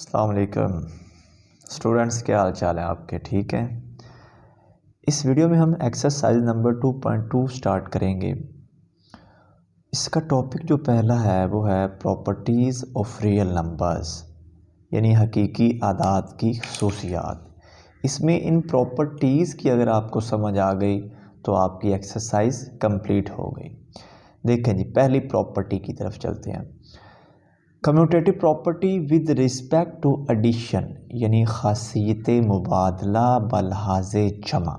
अस्सलाम वालेकुम स्टूडेंट्स, क्या हाल चाल है आपके? ठीक है। इस वीडियो में हम एक्सरसाइज नंबर 2.2 स्टार्ट करेंगे। इसका टॉपिक जो पहला है वो है प्रॉपर्टीज़ ऑफ रियल नंबर्स, यानी हकीकी आदाद की खसूसियात। इसमें इन प्रॉपर्टीज़ की अगर आपको समझ आ गई तो आपकी एक्सरसाइज कंप्लीट हो गई। देखें जी, पहली प्रॉपर्टी की तरफ चलते हैं। Commutative property with respect to addition, यानी खासियत मुबादला बलहाज जमा।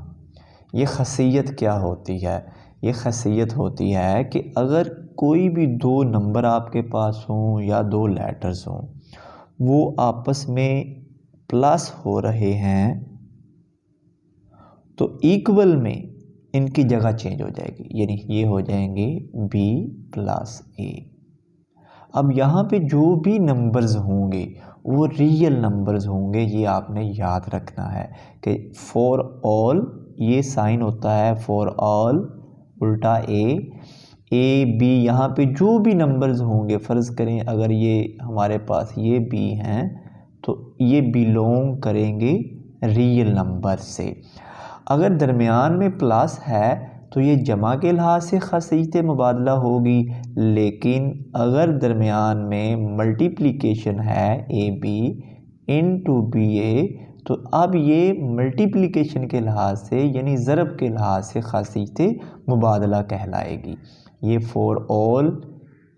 ये खासियत क्या होती है? ये खासियत होती है कि अगर कोई भी दो नंबर आपके पास हों या दो लेटर्स हों, वो आपस में प्लस हो रहे हैं तो इक्वल में इनकी जगह चेंज हो जाएगी, यानी ये हो जाएंगे b प्लस a। अब यहाँ पे जो भी नंबर्स होंगे वो रियल नंबर्स होंगे, ये आपने याद रखना है कि फॉर ऑल ये साइन होता है फॉर ऑल उल्टा ए बी। यहाँ पे जो भी नंबर्स होंगे, फ़र्ज़ करें अगर ये हमारे पास ये बी हैं तो ये बिलोंग करेंगे रियल नंबर से। अगर दरमियान में प्लस है तो ये जमा के लिहाज से खासियत मुबादला होगी, लेकिन अगर दरमियान में मल्टीप्लिकेशन है A B into B A तो अब ये मल्टीप्लिकेशन के लिहाज से यानी ज़रब के लिहाज से खासियत मुबादला कहलाएगी। ये for all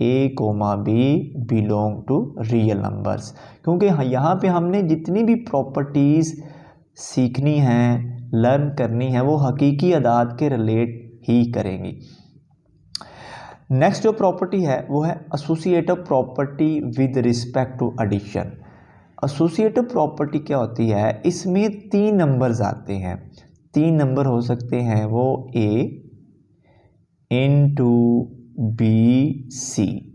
A comma B belong to real numbers, क्योंकि यहाँ पे हमने जितनी भी प्रॉपर्टीज़ सीखनी हैं, लर्न करनी है, वो हकीकी अदाद के रिलेट ही करेंगी। नेक्स्ट जो प्रॉपर्टी है वो है associative property with respect to addition. Associative property क्या होती है? इसमें तीन नंबर्स आते हैं, तीन नंबर हो सकते हैं, वो ए इन टू बी सी।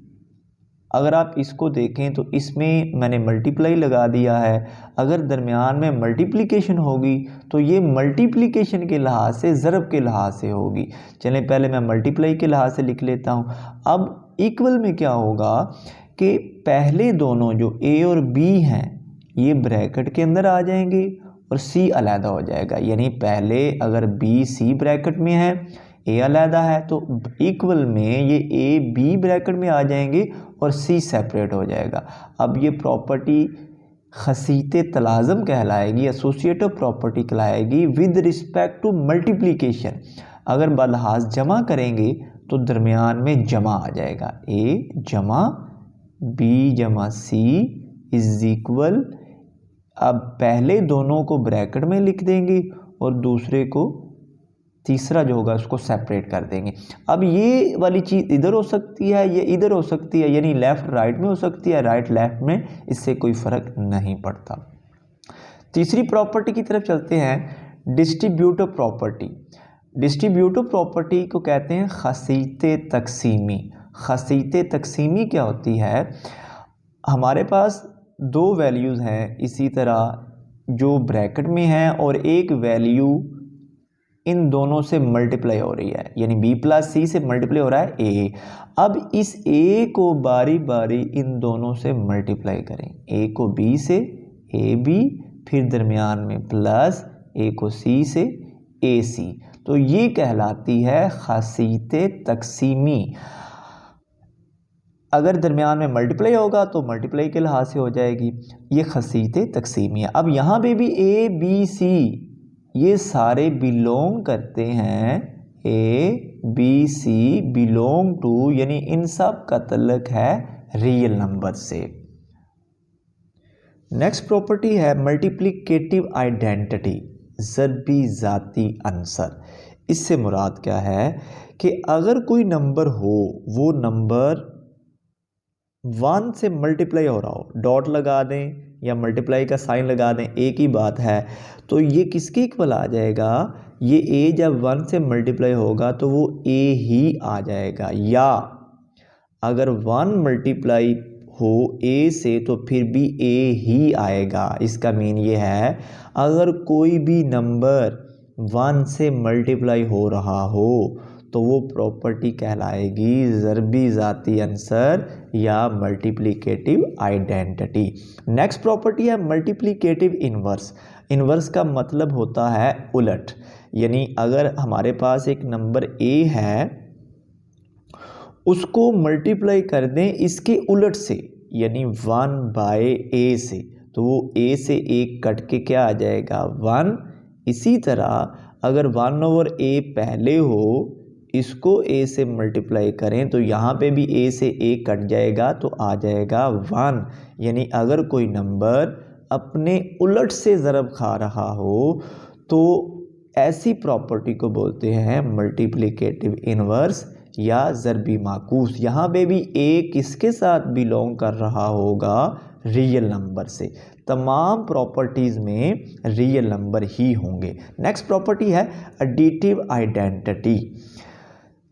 अगर आप इसको देखें तो इसमें मैंने मल्टीप्लाई लगा दिया है। अगर दरमियान में मल्टीप्लिकेशन होगी तो ये मल्टीप्लिकेशन के लिहाज से ज़रब के लिहाज से होगी। चलें पहले मैं मल्टीप्लाई के लिहाज से लिख लेता हूँ। अब इक्वल में क्या होगा कि पहले दोनों जो ए और बी हैं ये ब्रैकेट के अंदर आ जाएंगे और सी अलहदा हो जाएगा, यानी पहले अगर बी सी ब्रैकेट में है, ए अलहदा है, तो इक्वल में ये ए बी ब्रैकेट में आ जाएंगे और सी सेपरेट हो जाएगा। अब ये प्रॉपर्टी खसीत तलाज़म कहलाएगी, एसोसिएटिव प्रॉपर्टी कहलाएगी विद रिस्पेक्ट टू मल्टीप्लिकेशन। अगर बलहाज जमा करेंगे तो दरमियान में जमा आ जाएगा, ए जमा बी जमा सी इज इक्वल। अब पहले दोनों को ब्रैकेट में लिख देंगे और दूसरे को, तीसरा जो होगा उसको सेपरेट कर देंगे। अब ये वाली चीज़ इधर हो सकती है, ये इधर हो सकती है, यानी लेफ़्ट राइट में हो सकती है, राइट लेफ़्ट में, इससे कोई फ़र्क नहीं पड़ता। तीसरी प्रॉपर्टी की तरफ चलते हैं, डिस्ट्रीब्यूटिव प्रॉपर्टी। डिस्ट्रीब्यूटिव प्रॉपर्टी को कहते हैं खासियत तकसीमी। खासियत तकसीमी क्या होती है? हमारे पास दो वैल्यूज़ हैं इसी तरह जो ब्रैकेट में है और एक वैल्यू इन दोनों से मल्टीप्लाई हो रही है, यानी b प्लस सी से मल्टीप्लाई हो रहा है a। अब इस a को बारी बारी इन दोनों से मल्टीप्लाई करें, a को b से ए बी, फिर दरमियान में प्लस a को c से ए सी, तो ये कहलाती है खासियत तकसीमी। अगर दरमियान में मल्टीप्लाई होगा तो मल्टीप्लाई के लिहाज से हो जाएगी, ये खासियत तकसीमी है। अब यहाँ पे भी ए बी सी ये सारे बिलोंग करते हैं, ए बी सी बिलोंग टू, यानी इन सब का तल्लुक है रियल नंबर से। नेक्स्ट प्रॉपर्टी है मल्टीप्लिकेटिव आइडेंटिटी, ज़रबी ज़ाती अंसर। इससे मुराद क्या है कि अगर कोई नंबर हो, वो नंबर 1 से मल्टीप्लाई हो रहा हो, डॉट लगा दें या मल्टीप्लाई का साइन लगा दें, एक ही बात है, तो ये किसके इक्वल आ जाएगा? ये a जब 1 से मल्टीप्लाई होगा तो वो a ही आ जाएगा, या अगर 1 मल्टीप्लाई हो a से तो फिर भी a ही आएगा। इसका मीन ये है अगर कोई भी नंबर 1 से मल्टीप्लाई हो रहा हो तो वो प्रॉपर्टी कहलाएगी ज़रबी ज़ाती अंसर या मल्टीप्लिकेटिव आइडेंटिटी। नेक्स्ट प्रॉपर्टी है मल्टीप्लिकेटिव इन्वर्स। इन्वर्स का मतलब होता है उलट, यानी अगर हमारे पास एक नंबर a है, उसको मल्टीप्लाई कर दें इसके उलट से, यानी 1/a से, तो वो a से 1 कट के क्या आ जाएगा 1। इसी तरह अगर 1/a पहले हो, इसको a से मल्टीप्लाई करें तो यहाँ पे भी a से a कट जाएगा तो आ जाएगा 1। यानी अगर कोई नंबर अपने उलट से ज़रब खा रहा हो तो ऐसी प्रॉपर्टी को बोलते हैं मल्टीप्लिकेटिव इन्वर्स या ज़रबी माकूस। यहाँ पे भी a किसके साथ बिलोंग कर रहा होगा, रियल नंबर से। तमाम प्रॉपर्टीज़ में रियल नंबर ही होंगे। नेक्स्ट प्रॉपर्टी है एडिटिव आइडेंटिटी।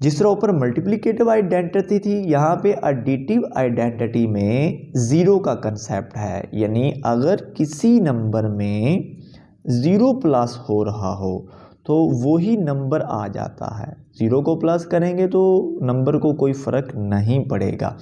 जिस तरह ऊपर मल्टीप्लिकेटिव आइडेंटिटी थी, यहाँ पे एडिटिव आइडेंटिटी में ज़ीरो का कंसेप्ट है, यानी अगर किसी नंबर में ज़ीरो प्लस हो रहा हो तो वही नंबर आ जाता है। ज़ीरो को प्लस करेंगे तो नंबर को कोई फ़र्क नहीं पड़ेगा।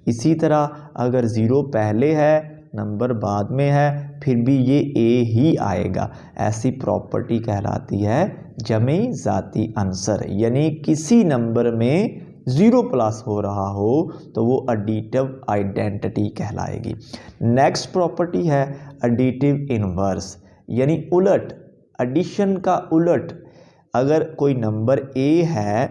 इसी तरह अगर ज़ीरो पहले है, नंबर बाद में है, फिर भी ये a ही आएगा। ऐसी प्रॉपर्टी कहलाती है जमी ज़ाती अंसर, यानी किसी नंबर में ज़ीरो प्लस हो रहा हो तो वो एडिटिव आइडेंटिटी कहलाएगी। नेक्स्ट प्रॉपर्टी है एडिटिव इन्वर्स, यानी उलट, एडिशन का उलट। अगर कोई नंबर a है,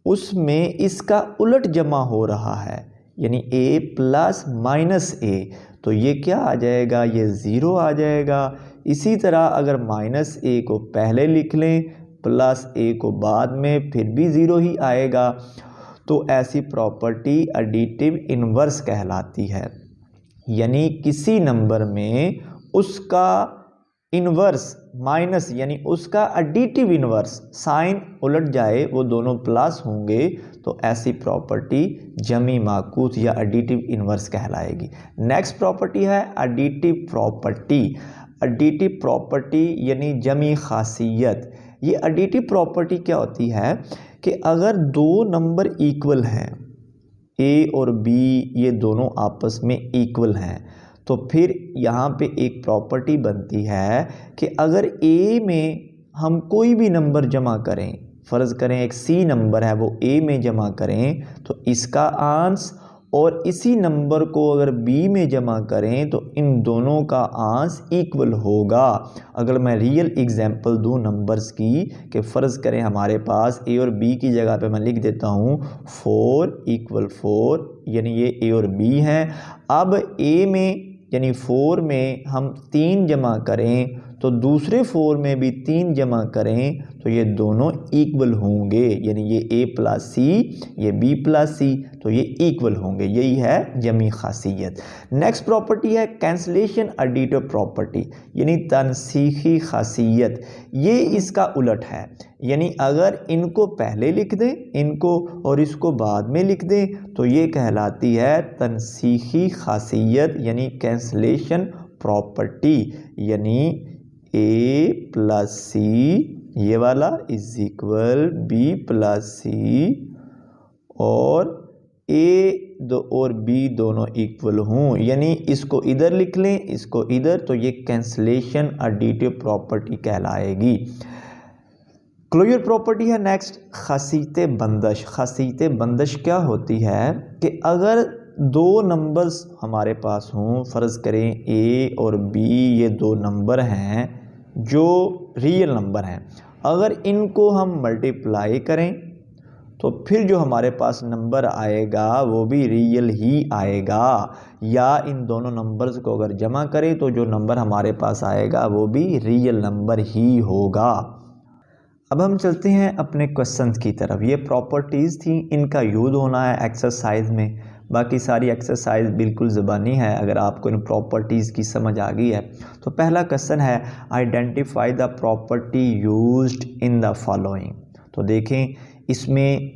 उसमें इसका उलट जमा हो रहा है, यानी a प्लस माइनस a, तो ये क्या आ जाएगा, ये ज़ीरो आ जाएगा। इसी तरह अगर माइनस a को पहले लिख लें, प्लस a को बाद में, फिर भी ज़ीरो ही आएगा। तो ऐसी प्रॉपर्टी एडिटिव इन्वर्स कहलाती है, यानी किसी नंबर में उसका इन्वर्स माइनस, यानी उसका एडिटिव इन्वर्स साइन उलट जाए, वो दोनों प्लस होंगे, तो ऐसी प्रॉपर्टी जमी माकूस या एडिटिव इन्वर्स कहलाएगी। नेक्स्ट प्रॉपर्टी है एडिटिव प्रॉपर्टी। एडिटिव प्रॉपर्टी यानी जमी खासियत। ये एडिटिव प्रॉपर्टी क्या होती है कि अगर दो नंबर इक्वल हैं, a और b ये दोनों आपस में इक्वल हैं, तो फिर यहाँ पे एक प्रॉपर्टी बनती है कि अगर a में हम कोई भी नंबर जमा करें, फ़र्ज़ करें एक c नंबर है वो a में जमा करें, तो इसका आंस और इसी नंबर को अगर b में जमा करें तो इन दोनों का आंस इक्वल होगा। अगर मैं रियल एग्जांपल दूं नंबर्स की, कि फ़र्ज़ करें हमारे पास a और b की जगह पे मैं लिख देता हूं 4 = 4, यानी ये a और b हैं। अब a में यानी 4 में हम 3 जमा करें तो दूसरे 4 में भी 3 जमा करें तो ये दोनों इक्वल होंगे, यानी ये a प्लस c, ये b प्लस c, तो ये इक्वल होंगे। यही है जमी खासियत। नेक्स्ट प्रॉपर्टी है कैंसलेशन एडिटिव प्रॉपर्टी, यानी तनसीखी खासियत। ये इसका उलट है, यानी अगर इनको पहले लिख दें, इनको और इसको बाद में लिख दें, तो ये कहलाती है तनसीखी खासियत, यानी कैंसलेशन प्रॉपर्टी। यानी a प्लस c ये वाला is equal b plus c, और a और b दोनों इक्वल हों, यानी इसको इधर लिख लें, इसको इधर, तो ये कैंसलेशन एडिटिव प्रॉपर्टी कहलाएगी। क्लोजर प्रॉपर्टी है नेक्स्ट खासियत बंदश। खासियत बंदश क्या होती है कि अगर दो नंबर्स हमारे पास हों, फ़र्ज़ करें a और b ये दो नंबर हैं जो रियल नंबर हैं, अगर इनको हम मल्टीप्लाई करें तो फिर जो हमारे पास नंबर आएगा वो भी रियल ही आएगा, या इन दोनों नंबर्स को अगर जमा करें तो जो नंबर हमारे पास आएगा वो भी रियल नंबर ही होगा। अब हम चलते हैं अपने क्वेश्चंस की तरफ। ये प्रॉपर्टीज़ थी, इनका यूज़ होना है एक्सरसाइज में। बाकी सारी एक्सरसाइज बिल्कुल ज़बानी है। अगर आपको इन प्रॉपर्टीज़ की समझ आ गई है तो पहला क्वेश्चन है identify the property used in the following. तो देखें इसमें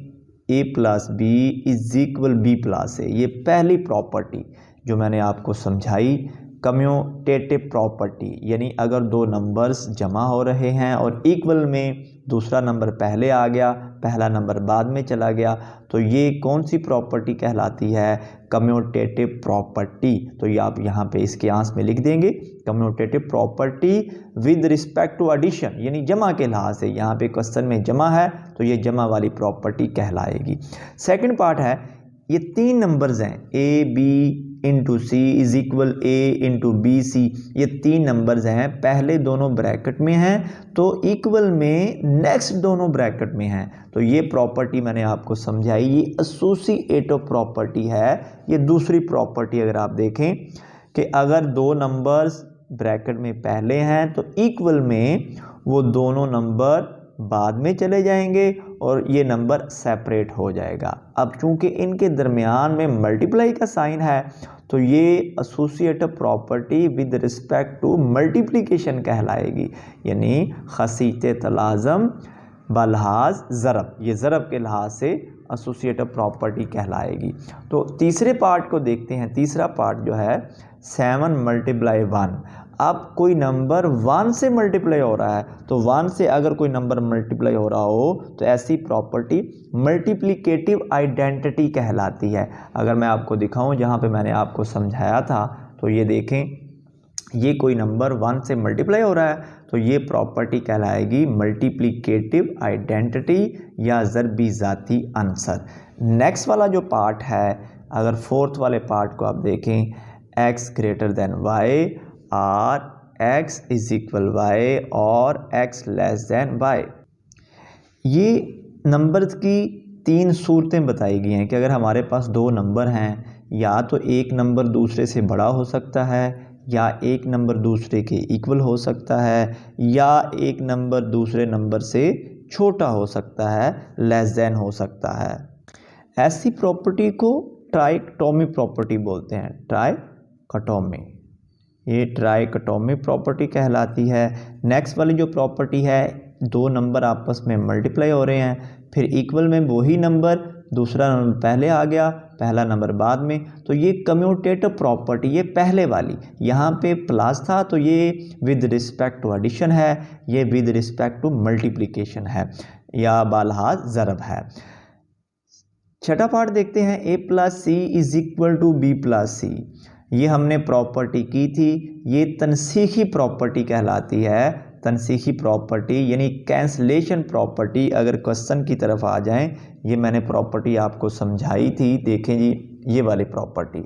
a plus b is equal b plus a, ये पहली प्रॉपर्टी जो मैंने आपको समझाई कम्यूटेटिव प्रॉपर्टी, यानी अगर दो नंबर्स जमा हो रहे हैं और इक्वल में दूसरा नंबर पहले आ गया, पहला नंबर बाद में चला गया, तो ये कौन सी प्रॉपर्टी कहलाती है? Commutative property. तो ये आप यहाँ पे इसके आंसर में लिख देंगे, commutative property with respect to addition, यानी जमा के लिहाज से। यहाँ पे क्वेश्चन में जमा है तो ये जमा वाली प्रॉपर्टी कहलाएगी। सेकंड पार्ट है, ये तीन नंबर्स हैं ए b into c is equal a into b c, ये तीन नंबर्स हैं, पहले दोनों ब्रैकेट में हैं तो इक्वल में नेक्स्ट दोनों ब्रैकेट में हैं। तो ये प्रॉपर्टी मैंने आपको समझाई, ये एसोसिएटिव प्रॉपर्टी है। ये दूसरी प्रॉपर्टी अगर आप देखें कि अगर दो नंबर्स ब्रैकेट में पहले हैं तो इक्वल में वो दोनों नंबर बाद में चले जाएंगे और ये नंबर सेपरेट हो जाएगा। अब चूंकि इनके दरमियान में मल्टीप्लाई का साइन है तो ये associative property with respect to multiplication कहलाएगी, यानी खसीत तलाज़म बलहाज ज़रब, ये ज़रब के लिहाज से एसोसिएटिव प्रॉपर्टी कहलाएगी। तो तीसरे पार्ट को देखते हैं। तीसरा पार्ट जो है 7 मल्टीप्लाई 1। अब कोई नंबर 1 से मल्टीप्लाई हो रहा है तो 1 से अगर कोई नंबर मल्टीप्लाई हो रहा हो तो ऐसी प्रॉपर्टी मल्टीप्लिकेटिव आइडेंटिटी कहलाती है। अगर मैं आपको दिखाऊं जहां पे मैंने आपको समझाया था, तो ये देखें, ये कोई नंबर 1 से मल्टीप्लाई हो रहा है तो ये प्रॉपर्टी कहलाएगी मल्टीप्लिकेटिव आइडेंटिटी या ज़रबी ज़ाती आंसर। नेक्स्ट वाला जो पार्ट है, अगर फोर्थ वाले पार्ट को आप देखें, x ग्रेटर देन y और x इज इक्वल वाई और x लेस देन वाई, ये नंबर्स की तीन सूरतें बताई गई हैं कि अगर हमारे पास दो नंबर हैं, या तो एक नंबर दूसरे से बड़ा हो सकता है, या एक नंबर दूसरे के इक्वल हो सकता है, या एक नंबर दूसरे नंबर से छोटा हो सकता है, लेस देन हो सकता है। ऐसी प्रॉपर्टी को ट्राइकोटोमी प्रॉपर्टी बोलते हैं, ट्राइकोटोमी, ये ट्राइकोटोमी प्रॉपर्टी कहलाती है। नेक्स्ट वाली जो प्रॉपर्टी है, दो नंबर आपस में मल्टीप्लाई हो रहे हैं, फिर इक्वल में वही नंबर, दूसरा नंबर पहले आ गया, पहला नंबर बाद में, तो ये कम्यूटेटिव प्रॉपर्टी, ये पहले वाली, यहाँ पे प्लस था तो ये विद रिस्पेक्ट टू एडिशन है, ये विद रिस्पेक्ट टू मल्टीप्लिकेशन है या बालहाज ज़रब है। छठा पार्ट देखते हैं, a plus C is equal to B plus C. ये हमने प्रॉपर्टी की थी, ये तनसीखी प्रॉपर्टी कहलाती है। तनसीखी प्रॉपर्टी यानी कैंसलेशन प्रॉपर्टी। अगर क्वेश्चन की तरफ आ जाएं, ये मैंने प्रॉपर्टी आपको समझाई थी, देखें जी, ये वाली प्रॉपर्टी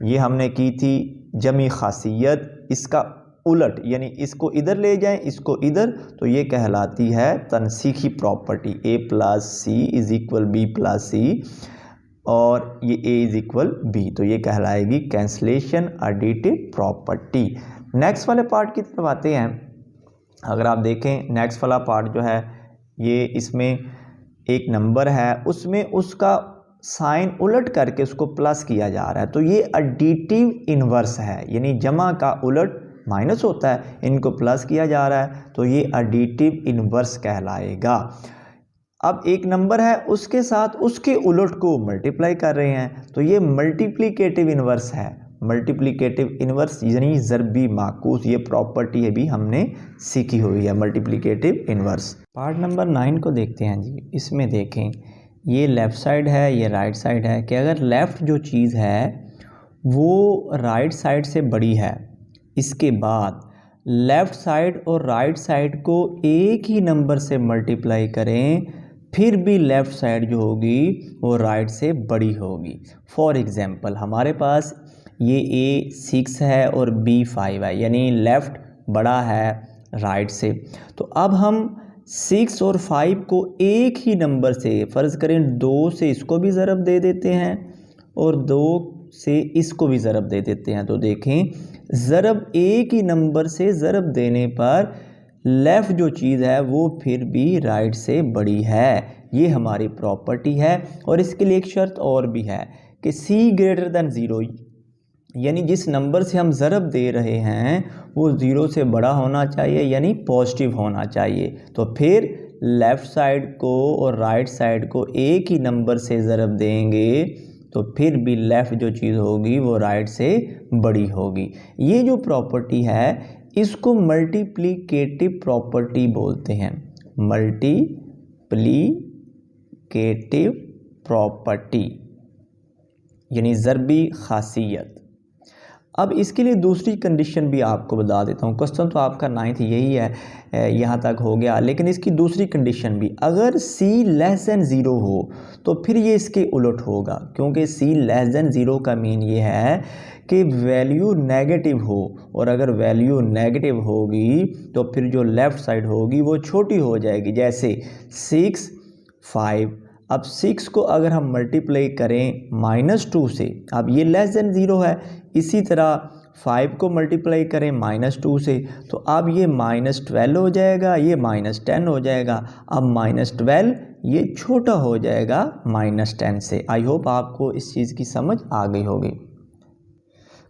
ये हमने की थी जमी खासियत, इसका उलट यानी इसको इधर ले जाएं, इसको इधर, तो ये कहलाती है तनसीखी property. a plus C is equal B plus C और ये a इज इक्वल बी, तो ये कहलाएगी कैंसलेशन एडिटिव प्रॉपर्टी। नेक्स्ट वाले पार्ट की तरफ आते हैं। अगर आप देखें नेक्स्ट वाला पार्ट जो है, ये इसमें एक नंबर है, उसमें उसका साइन उलट करके उसको प्लस किया जा रहा है, तो ये एडिटिव इन्वर्स है, यानी जमा का उलट माइनस होता है, इनको प्लस किया जा रहा है, तो ये एडिटिव इन्वर्स कहलाएगा। अब एक नंबर है, उसके साथ उसके उलट को मल्टीप्लाई कर रहे हैं, तो ये मल्टीप्लिकेटिव इन्वर्स है। मल्टीप्लिकेटिव इन्वर्स यानी ज़रबी माकूस, ये प्रॉपर्टी भी हमने सीखी हुई है, मल्टीप्लिकेटिव इन्वर्स। पार्ट नंबर 9 को देखते हैं जी। इसमें देखें, ये लेफ़्ट साइड है, ये राइट साइड है, कि अगर लेफ़्ट जो चीज़ है वो राइट साइड से बड़ी है, इसके बाद लेफ़्ट साइड और राइट साइड को एक ही नंबर से मल्टीप्लाई करें, फिर भी लेफ़्ट साइड जो होगी वो राइट से बड़ी होगी। फॉर एग्ज़ाम्पल, हमारे पास ये a 6 है और b 5 है, यानी लेफ़्ट बड़ा है राइट से। तो अब हम 6 और 5 को एक ही नंबर से, फ़र्ज़ करें 2 से इसको भी ज़रब दे देते हैं और 2 से इसको भी ज़रब दे देते हैं, तो देखें ज़रब एक ही नंबर से ज़रब देने पर लेफ़्ट जो चीज़ है वो फिर भी राइट से बड़ी है। ये हमारी प्रॉपर्टी है। और इसके लिए एक शर्त और भी है कि c ग्रेटर दैन 0, यानी जिस नंबर से हम ज़रब दे रहे हैं वो 0 से बड़ा होना चाहिए, यानी पॉजिटिव होना चाहिए। तो फिर लेफ़्ट साइड को और राइट साइड को एक ही नंबर से ज़रब देंगे तो फिर भी लेफ़्ट जो चीज़ होगी वो राइट से बड़ी होगी। ये जो प्रॉपर्टी है इसको मल्टीप्लिकेटिव प्रॉपर्टी बोलते हैं, मल्टीप्लिकेटिव प्रॉपर्टी यानी ज़रबी खासियत। अब इसके लिए दूसरी कंडीशन भी आपको बता देता हूँ। क्वेश्चन तो आपका 9th यही है, यहाँ तक हो गया, लेकिन इसकी दूसरी कंडीशन भी, अगर c लेस दैन 0 हो तो फिर ये इसके उलट होगा, क्योंकि c लेस दैन 0 का मीन ये है कि वैल्यू नेगेटिव हो, और अगर वैल्यू नेगेटिव होगी तो फिर जो लेफ़्ट साइड होगी वो छोटी हो जाएगी। जैसे 6, 5, अब 6 को अगर हम मल्टीप्लाई करें -2 से, अब ये लेस दैन 0 है, इसी तरह 5 को मल्टीप्लाई करें -2 से, तो अब ये -12 हो जाएगा, ये -10 हो जाएगा। अब -12 ये छोटा हो जाएगा -10 से। आई होप आपको इस चीज़ की समझ आ गई होगी।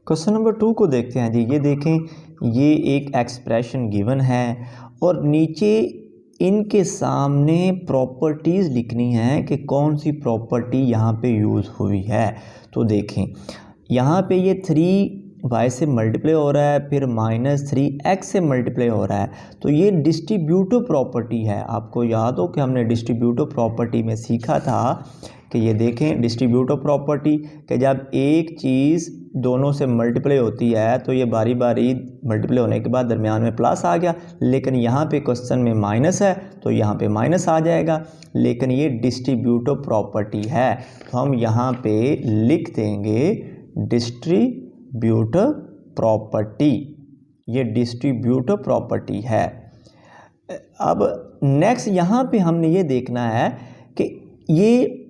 क्वेश्चन नंबर 2 को देखते हैं जी। ये देखें, ये एक एक्सप्रेशन गिवन है और नीचे इनके सामने प्रॉपर्टीज़ लिखनी है कि कौन सी प्रॉपर्टी यहाँ पे यूज़ हुई है। तो देखें, यहाँ पे ये 3y से मल्टीप्लाई हो रहा है, फिर -3x से मल्टीप्लाई हो रहा है, तो ये डिस्ट्रीब्यूटिव प्रॉपर्टी है। आपको याद हो कि हमने डिस्ट्रीब्यूटिव प्रॉपर्टी में सीखा था कि ये देखें डिस्ट्रीब्यूटिव प्रॉपर्टी कि जब एक चीज़ दोनों से मल्टीप्लाई होती है तो ये बारी बारी मल्टीप्लाई होने के बाद दरमियान में प्लस आ गया, लेकिन यहाँ पे क्वेश्चन में माइनस है तो यहाँ पे माइनस आ जाएगा, लेकिन ये डिस्ट्रीब्यूटिव प्रॉपर्टी है, तो हम यहाँ पे लिख देंगे डिस्ट्रीब्यूटिव प्रॉपर्टी, ये डिस्ट्रीब्यूटिव प्रॉपर्टी है। अब नेक्स्ट यहाँ पे हमने ये देखना है कि ये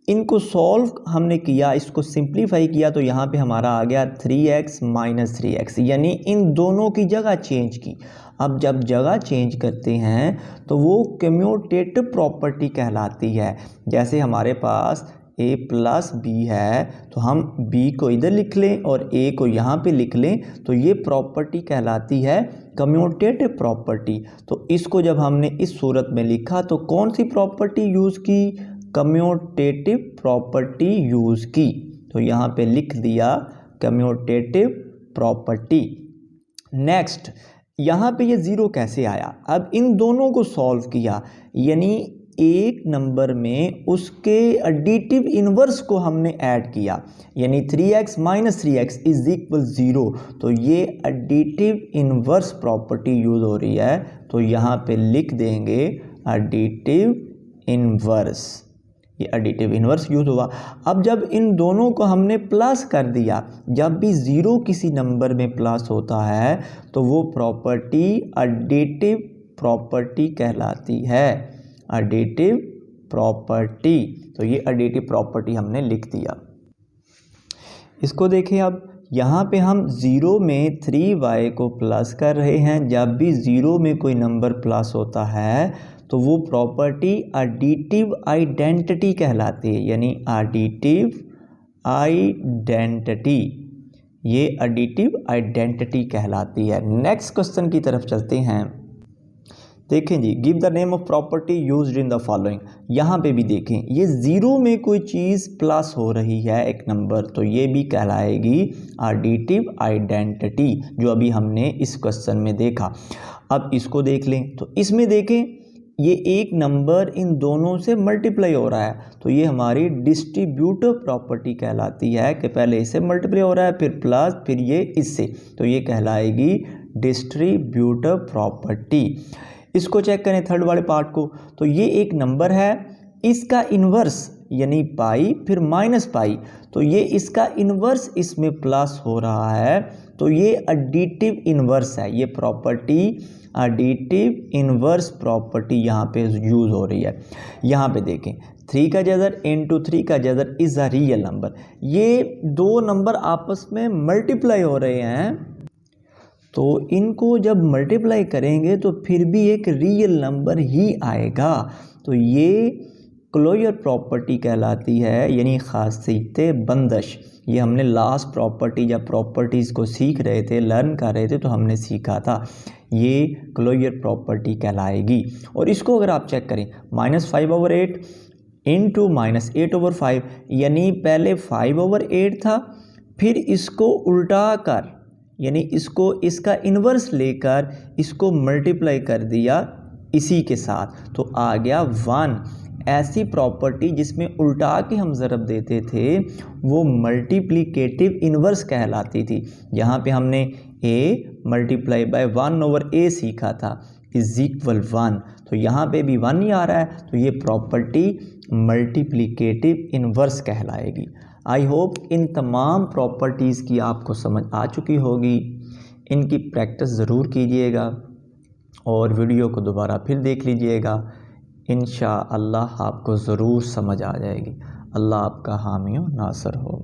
इनको सॉल्व हमने किया, इसको सिंप्लीफाई किया, तो यहाँ पे हमारा आ गया 3x - 3x, यानी इन दोनों की जगह चेंज की। अब जब जगह चेंज करते हैं तो वो कम्यूटेटिव प्रॉपर्टी कहलाती है। जैसे हमारे पास a + b है, तो हम b को इधर लिख लें और a को यहाँ पे लिख लें, तो ये प्रॉपर्टी कहलाती है कम्यूटेटिव प्रॉपर्टी। तो इसको जब हमने इस सूरत में लिखा तो कौन सी प्रॉपर्टी यूज़ की? कम्यूटेटिव प्रॉपर्टी यूज़ की, तो यहाँ पे लिख दिया कम्यूटेटिव प्रॉपर्टी। नेक्स्ट, यहाँ पे ये 0 कैसे आया? अब इन दोनों को सॉल्व किया, यानी एक नंबर में उसके एडिटिव इन्वर्स को हमने ऐड किया, यानी 3x - 3x = 0, तो ये एडिटिव इन्वर्स प्रॉपर्टी यूज़ हो रही है, तो यहाँ पे लिख देंगे एडिटिव इन्वर्स, ये एडिटिव इन्वर्स यूज़ हुआ। अब जब इन दोनों को हमने प्लस कर दिया, जब भी 0 किसी नंबर में प्लस होता है तो वो प्रॉपर्टी एडिटिव प्रॉपर्टी कहलाती है, एडिटिव प्रॉपर्टी। तो ये एडिटिव प्रॉपर्टी हमने लिख दिया। इसको देखें, अब यहाँ पे हम 0 में 3y को प्लस कर रहे हैं, जब भी 0 में कोई नंबर प्लस होता है तो वो प्रॉपर्टी एडिटिव आइडेंटिटी कहलाती है, यानी एडिटिव आइडेंटिटी, ये एडिटिव आइडेंटिटी कहलाती है। नेक्स्ट क्वेश्चन की तरफ चलते हैं। देखें जी, give the name of property used in the following. यहाँ पे भी देखें, ये 0 में कोई चीज़ प्लस हो रही है एक नंबर, तो ये भी कहलाएगी एडिटिव आइडेंटिटी, जो अभी हमने इस क्वेश्चन में देखा। अब इसको देख लें, तो इसमें देखें ये एक नंबर इन दोनों से मल्टीप्लाई हो रहा है, तो ये हमारी डिस्ट्रीब्यूटिव प्रॉपर्टी कहलाती है कि पहले इससे मल्टीप्लाई हो रहा है, फिर प्लस, फिर ये इससे, तो ये कहलाएगी डिस्ट्रीब्यूटिव प्रॉपर्टी। इसको चेक करें थर्ड वाले पार्ट को, तो ये एक नंबर है, इसका इन्वर्स यानी पाई फिर माइनस पाई, तो ये इसका इन्वर्स इसमें प्लस हो रहा है, तो ये एडिटिव इन्वर्स है, ये प्रॉपर्टी एडिटिव इन्वर्स प्रॉपर्टी यहाँ पे यूज़ हो रही है। यहाँ पे देखें 3 का जदर इंटू 3 का जदर इज़ अ रियल नंबर, ये दो नंबर आपस में मल्टीप्लाई हो रहे हैं, तो इनको जब मल्टीप्लाई करेंगे तो फिर भी एक रियल नंबर ही आएगा, तो ये क्लोजर प्रॉपर्टी कहलाती है, यानी खासियत बंदिश। ये हमने लास्ट प्रॉपर्टी या प्रॉपर्टीज़ को सीख रहे थे, लर्न कर रहे थे, तो हमने सीखा था, ये क्लोजर प्रॉपर्टी कहलाएगी। और इसको अगर आप चेक करें, -5/8 इंटू -8/5, यानी पहले 5/8 था, फिर इसको उल्टा कर यानी इसको इसका इन्वर्स लेकर इसको मल्टीप्लाई कर दिया इसी के साथ, तो आ गया 1। ऐसी प्रॉपर्टी जिसमें उल्टा के हम ज़रब देते थे वो मल्टीप्लिकेटिव इन्वर्स कहलाती थी। यहाँ पे हमने a मल्टीप्लाई बाय 1/a सीखा था इज इक्वल 1, तो यहाँ पे भी 1 ही आ रहा है, तो ये प्रॉपर्टी मल्टीप्लिकेटिव इन्वर्स कहलाएगी। आई होप इन तमाम प्रॉपर्टीज़ की आपको समझ आ चुकी होगी। इनकी प्रैक्टिस ज़रूर कीजिएगा और वीडियो को दोबारा फिर देख लीजिएगा। इंशाअल्लाह आपको ज़रूर समझ आ जाएगी। अल्लाह आपका हामी व नासर हो।